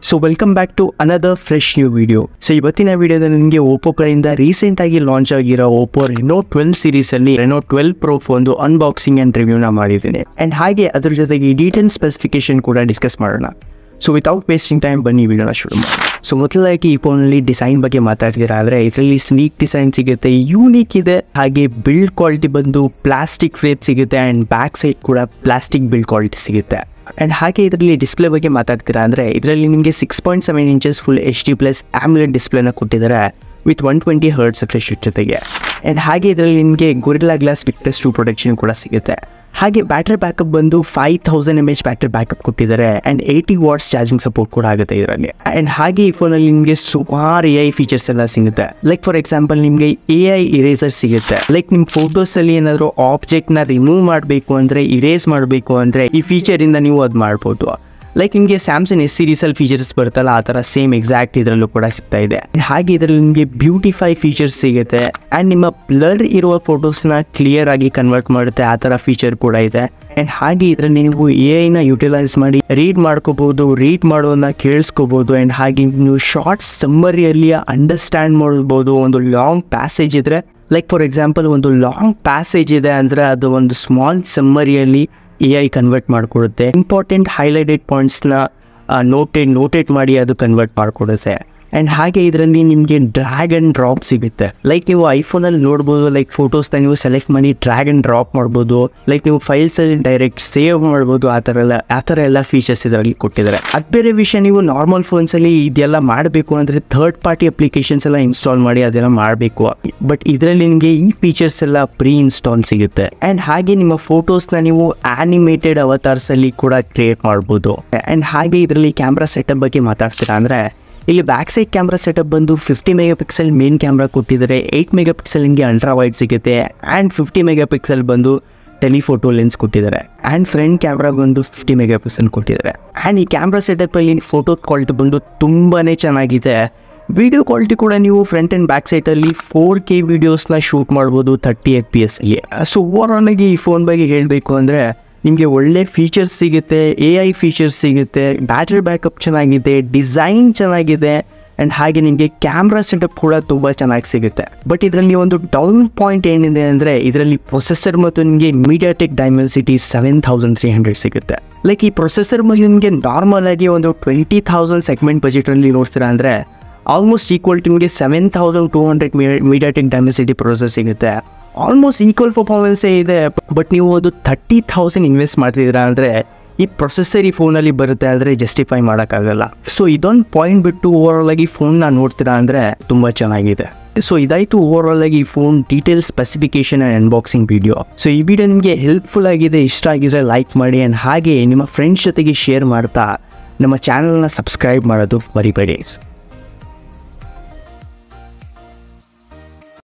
So welcome back to another fresh new video. So ಇವತ್ತಿನ ವಿಡಿಯೋದಲ್ಲಿ ನಿಮಗೆ ಓಪೋ ಕಡೆಯಿಂದ ರೀಸೆಂಟ್ ಆಗಿ ಲಾಂಚ್ ಆಗಿರೋ ಓಪೋ ರೆನೋ 12 ಸೀರೀಸ್ ಅಲ್ಲಿ ರೆನೋ 12 ಪ್ರೋ ಒಂದು ಅನ್ಬಾಕ್ಸಿಂಗ್ ಅಂಡ್ ರಿವ್ಯೂನ ಮಾಡಿದ್ದೀನಿ. ಅಂಡ್ ಹಾಗೆ ಅದ್ರ ಜೊತೆಗೆ ಡೀಟೇಲ್ ಸ್ಪೆಸಿಫಿಕೇಶನ್ ಕೂಡ ಡಿಸ್ಕಸ್ ಮಾಡೋಣ. ಸೊ ವಿತೌಟ್ ವೇಸ್ಟಿಂಗ್ ಟೈಮ್ ಬನ್ನಿ ವಿಡಿಯೋನ ಶುರು ಮಾಡಿ. ಸೊ ಮೊದಲಾಗಿ ಈ ಫೋನಲ್ಲಿ ಡಿಸೈನ್ ಬಗ್ಗೆ ಮಾತಾಡ್ತೀರಾ ಆದರೆ ಇದರಲ್ಲಿ ಸ್ನೀಕ್ ಡಿಸೈನ್ ಸಿಗುತ್ತೆ, ಯೂನಿಕ್ ಇದೆ. ಹಾಗೆ ಬಿಲ್ಡ್ ಕ್ವಾಲಿಟಿ ಬಂದು ಪ್ಲಾಸ್ಟಿಕ್ ಫ್ರೇಮ್ ಸಿಗುತ್ತೆ ಆ್ಯಂಡ್ ಬ್ಯಾಕ್ ಸೈಡ್ ಕೂಡ ಪ್ಲಾಸ್ಟಿಕ್ ಬಿಲ್ಡ್ ಕ್ವಾಲಿಟಿ ಸಿಗುತ್ತೆ. ಆ್ಯಂಡ್ ಹಾಗೆ ಇದರಲ್ಲಿ ಡಿಸ್ಪ್ಲೇ ಬಗ್ಗೆ ಮಾತಾಡ್ತೀರಾ ಅಂದರೆ ಇದರಲ್ಲಿ ನಿಮಗೆ 6.7 ಇಂಚಸ್ ಫುಲ್ HD+ AMOLED ಡಿಸ್ಪ್ಲೇನ ಕೊಟ್ಟಿದ್ದಾರೆ ವಿತ್ 120 Hz ರಿಫ್ರೆಶ್ ಜೊತೆಗೆ. ಆ್ಯಂಡ್ ಹಾಗೆ ಇದರಲ್ಲಿ ನಿಮಗೆ ಗೊರಿಲ್ಲಾ ಗ್ಲಾಸ್ ವಿಕ್ಟಸ್ 2 ಪ್ರೊಟೆಕ್ಷನ್ ಕೂಡ ಸಿಗುತ್ತೆ. ಹಾಗೆ ಬ್ಯಾಟ್ರಿ ಬ್ಯಾಕಪ್ ಬಂದು 5000 mAh ಬ್ಯಾಟ್ರಿ ಬ್ಯಾಕಪ್ ಕೊಟ್ಟಿದ್ದಾರೆ ಆ್ಯಂಡ್ 80 ವಾಟ್ಸ್ ಚಾರ್ಜಿಂಗ್ ಸಪೋರ್ಟ್ ಕೂಡ ಆಗುತ್ತೆ ಇದರಲ್ಲಿ. ಆ್ಯಂಡ್ ಹಾಗೆ ಈ ಫೋನಲ್ಲಿ ನಿಮಗೆ ಸುಮಾರು AI ಫೀಚರ್ಸ್ ಎಲ್ಲ ಸಿಗುತ್ತೆ. ಲೈಕ್ ಫಾರ್ ಎಕ್ಸಾಂಪಲ್ ನಿಮಗೆ AI ಇರೇಸರ್ ಸಿಗುತ್ತೆ. ಲೈಕ್ ನಿಮ್ಮ ಫೋಟೋಸಲ್ಲಿ ಏನಾದರೂ ಆಬ್ಜೆಕ್ಟ್ನ ರಿಮೂವ್ ಮಾಡಬೇಕು ಅಂದರೆ, ಇರೇಸ್ ಮಾಡಬೇಕು ಅಂದರೆ ಈ ಫೀಚರಿಂದ ನೀವು ಅದು ಮಾಡ್ಬೋದು. ಲೈಕ್ ನಿಮಗೆ ಸ್ಯಾಮ್ಸಂಗ್ S ಸೀರೀಸಲ್ಲಿ ಫೀಚರ್ಸ್ ಬರುತ್ತಲ್ಲ ಆ ಥರ ಸೇಮ್ ಎಕ್ಸಾಕ್ಟ್ ಇದರಲ್ಲೂ ಕೂಡ ಸಿಗ್ತಾ ಇದೆ. ಹಾಗೆ ಇದರಲ್ಲಿ ನಿಮಗೆ ಬ್ಯೂಟಿಫೈ ಫೀಚರ್ಸ್ ಸಿಗುತ್ತೆ ಆ್ಯಂಡ್ ನಿಮ್ಮ ಬ್ಲರ್ ಇರುವ ಫೋಟೋಸ್ನ ಕ್ಲಿಯರ್ ಆಗಿ ಕನ್ವರ್ಟ್ ಮಾಡುತ್ತೆ, ಆ ಥರ ಫೀಚರ್ ಕೂಡ ಇದೆ. ಆ್ಯಂಡ್ ಹಾಗೆ ಇದರಲ್ಲಿ ನೀವು AI ಯುಟಿಲೈಸ್ ಮಾಡಿ ರೀಡ್ ಮಾಡ್ಕೋಬೋದು, ರೀಡ್ ಮಾಡೋದನ್ನ ಕೇಳಿಸ್ಕೋಬೋದು. ಆ್ಯಂಡ್ ಹಾಗೆ ನೀವು ಶಾರ್ಟ್ ಸಮ್ಮರಿಯಲ್ಲಿ ಅಂಡರ್ಸ್ಟ್ಯಾಂಡ್ ಮಾಡ್ಬೋದು. ಒಂದು ಲಾಂಗ್ ಪ್ಯಾಸೇಜ್ ಇದ್ದರೆ, ಲೈಕ್ ಫಾರ್ ಎಕ್ಸಾಂಪಲ್ ಒಂದು ಲಾಂಗ್ ಪ್ಯಾಸೇಜ್ ಇದೆ ಅಂದರೆ ಅದು ಒಂದು ಸ್ಮಾಲ್ ಸಮ್ಮರಿಯಲ್ಲಿ AI ಕನ್ವರ್ಟ್ ಮಾಡಿಕೊಡುತ್ತೆ. ಇಂಪಾರ್ಟೆಂಟ್ ಹೈಲೈಟೆಡ್ ಪಾಯಿಂಟ್ಸ್ನ ನೋಟೇಟ್ ಮಾಡಿ ಅದು ಕನ್ವರ್ಟ್ ಮಾಡಿಕೊಡುತ್ತೆ. ಆ್ಯಂಡ್ ಹಾಗೆ ಇದರಲ್ಲಿ ನಿಮಗೆ ಡ್ರ್ಯಾಗ್ ಆ್ಯಂಡ್ ಡ್ರಾಪ್ ಸಿಗುತ್ತೆ. ಲೈಕ್ ನೀವು ಐಫೋನಲ್ಲಿ ನೋಡ್ಬೋದು, ಲೈಕ್ ಫೋಟೋಸ್ನ ನೀವು ಸೆಲೆಕ್ಟ್ ಮಾಡಿ ಡ್ರ್ಯಾಗ್ ಆ್ಯಂಡ್ ಡ್ರಾಪ್ ಮಾಡ್ಬೋದು. ಲೈಕ್ ನೀವು ಫೈಲ್ಸಲ್ಲಿ ಡೈರೆಕ್ಟ್ ಸೇವ್ ಮಾಡ್ಬೋದು. ಆ ಥರ ಎಲ್ಲ ಫೀಚರ್ಸ್ ಇದರಲ್ಲಿ ಕೊಟ್ಟಿದ್ದಾರೆ. ಅದು ಬೇರೆ ವಿಷಯ, ನೀವು ನಾರ್ಮಲ್ ಫೋನ್ಸಲ್ಲಿ ಇದೆಲ್ಲ ಮಾಡಬೇಕು ಅಂದರೆ ಥರ್ಡ್ ಪಾರ್ಟಿ ಅಪ್ಲಿಕೇಶನ್ಸ್ ಎಲ್ಲ ಇನ್ಸ್ಟಾಲ್ ಮಾಡಿ ಅದೆಲ್ಲ ಮಾಡಬೇಕು. ಬಟ್ ಇದರಲ್ಲಿ ನಿಮಗೆ ಈ ಫೀಚರ್ಸ್ ಎಲ್ಲ ಪ್ರೀ ಇನ್ಸ್ಟಾಲ್ ಸಿಗುತ್ತೆ. ಆ್ಯಂಡ್ ಹಾಗೆ ನಿಮ್ಮ ಫೋಟೋಸ್ನ ನೀವು ಆನಿಮೇಟೆಡ್ ಅವತಾರ್ಸಲ್ಲಿ ಕೂಡ ಕ್ರಿಯೇಟ್ ಮಾಡ್ಬೋದು. ಆ್ಯಂಡ್ ಹಾಗೆ ಇದರಲ್ಲಿ ಕ್ಯಾಮ್ರಾ ಸೆಟಪ್ ಬಗ್ಗೆ ಮಾತಾಡ್ತೀರಾ ಅಂದರೆ ಇಲ್ಲಿ ಬ್ಯಾಕ್ ಸೈಡ್ ಕ್ಯಾಮ್ರಾ ಸೆಟಪ್ ಬಂದು 50 MP ಮೇನ್ ಕ್ಯಾಮ್ರಾ ಕೊಟ್ಟಿದ್ದಾರೆ. 8 MP ನಿಮಗೆ ಅಲ್ಟ್ರಾ ವೈಡ್ ಸಿಗುತ್ತೆ ಆ್ಯಂಡ್ 50 MP ಬಂದು ಟೆಲಿಫೋಟೋ ಲೆನ್ಸ್ ಕೊಟ್ಟಿದ್ದಾರೆ. ಆ್ಯಂಡ್ ಫ್ರಂಟ್ ಕ್ಯಾಮ್ರಾ ಬಂದು 50 MP ಕೊಟ್ಟಿದ್ದಾರೆ. ಆ್ಯಂಡ್ ಈ ಕ್ಯಾಮ್ರಾ ಸೆಟಪ್ಪಲ್ಲಿ ಫೋಟೋ ಕ್ವಾಲಿಟಿ ಬಂದು ತುಂಬಾ ಚೆನ್ನಾಗಿದೆ. ವಿಡಿಯೋ ಕ್ವಾಲಿಟಿ ಕೂಡ ನೀವು ಫ್ರಂಟ್ ಆ್ಯಂಡ್ ಬ್ಯಾಕ್ ಸೈಡಲ್ಲಿ 4K ವೀಡಿಯೋಸ್ನ ಶೂಟ್ ಮಾಡ್ಬೋದು 30 FPS ಅಲ್ಲಿ. ಸೊ ಓವರಾಲ್ ಆಗಿ ಈ ಫೋನ್ ಬಗ್ಗೆ ಹೇಳಬೇಕು ಅಂದರೆ ನಿಮಗೆ ಒಳ್ಳೆ ಫೀಚರ್ಸ್ ಸಿಗುತ್ತೆ, AI ಫೀಚರ್ಸ್ ಸಿಗುತ್ತೆ, ಬ್ಯಾಟ್ರಿ ಬ್ಯಾಕಪ್ ಚೆನ್ನಾಗಿದೆ, ಡಿಸೈನ್ ಚೆನ್ನಾಗಿದೆ ಆ್ಯಂಡ್ ಹಾಗೆ ನಿಮಗೆ ಕ್ಯಾಮ್ರಾ ಸೆಟಪ್ ಕೂಡ ತುಂಬ ಚೆನ್ನಾಗಿ ಸಿಗುತ್ತೆ. ಬಟ್ ಇದರಲ್ಲಿ ಒಂದು ಡೌನ್ ಪಾಯಿಂಟ್ ಏನಿದೆ ಅಂದರೆ ಇದರಲ್ಲಿ ಪ್ರೊಸೆಸರ್ ಮತ್ತು ನಿಮಗೆ MediaTek Dimensity 7300 ಸಿಗುತ್ತೆ. ಲೈಕ್ ಈ ಪ್ರೊಸೆಸರ್ ಬಗ್ಗೆ ನಿಮಗೆ ನಾರ್ಮಲ್ ಆಗಿ ಒಂದು 20,000 ಸೆಗ್ಮೆಂಟ್ ಬಜೆಟಲ್ಲಿ ನೋಡ್ತೀರಾ ಅಂದರೆ ಆಲ್ಮೋಸ್ಟ್ ಈಕ್ವಲ್ ಟು ನಿಮಗೆ 7200 MediaTek Dimensity ಪ್ರೊಸೆಸರ್ ಸಿಗುತ್ತೆ. ಆಲ್ಮೋಸ್ಟ್ ಈಕ್ವಲ್ ಪರ್ಫಾರ್ಮೆನ್ಸೇ ಇದೆ. ಬಟ್ ನೀವು ಅದು 30,000 ಇನ್ವೆಸ್ಟ್ ಮಾಡ್ತಿದ್ದೀರಾ ಅಂದರೆ ಈ ಪ್ರೊಸೆಸರ್ ಈ ಫೋನಲ್ಲಿ ಬರುತ್ತೆ ಆದರೆ ಜಸ್ಟಿಫೈ ಮಾಡೋಕ್ಕಾಗಲ್ಲ. ಸೊ ಇದೊಂದು ಪಾಯಿಂಟ್ ಬಿಟ್ಟು ಓವರಾಲ್ ಆಗಿ ಫೋನ್ನ ನೋಡ್ತೀರಾ ಅಂದರೆ ತುಂಬ ಚೆನ್ನಾಗಿದೆ. ಸೊ ಇದಾಯಿತು ಓವರಾಲ್ ಆಗಿ ಈ phone detail specification and unboxing video. So ಈ ವಿಡಿಯೋ ನಿಮಗೆ ಹೆಲ್ಪ್ಫುಲ್ ಆಗಿದೆ, ಇಷ್ಟ ಆಗಿದ್ರೆ ಲೈಕ್ ಮಾಡಿ ಆ್ಯಂಡ್ ಹಾಗೆ ನಿಮ್ಮ ಫ್ರೆಂಡ್ಸ್ ಜೊತೆಗೆ ಶೇರ್ ಮಾಡ್ತಾ ನಮ್ಮ ಚಾನಲ್ನ ಸಬ್ಸ್ಕ್ರೈಬ್ ಮಾಡೋದು ಮರಿಬೇಡಿ.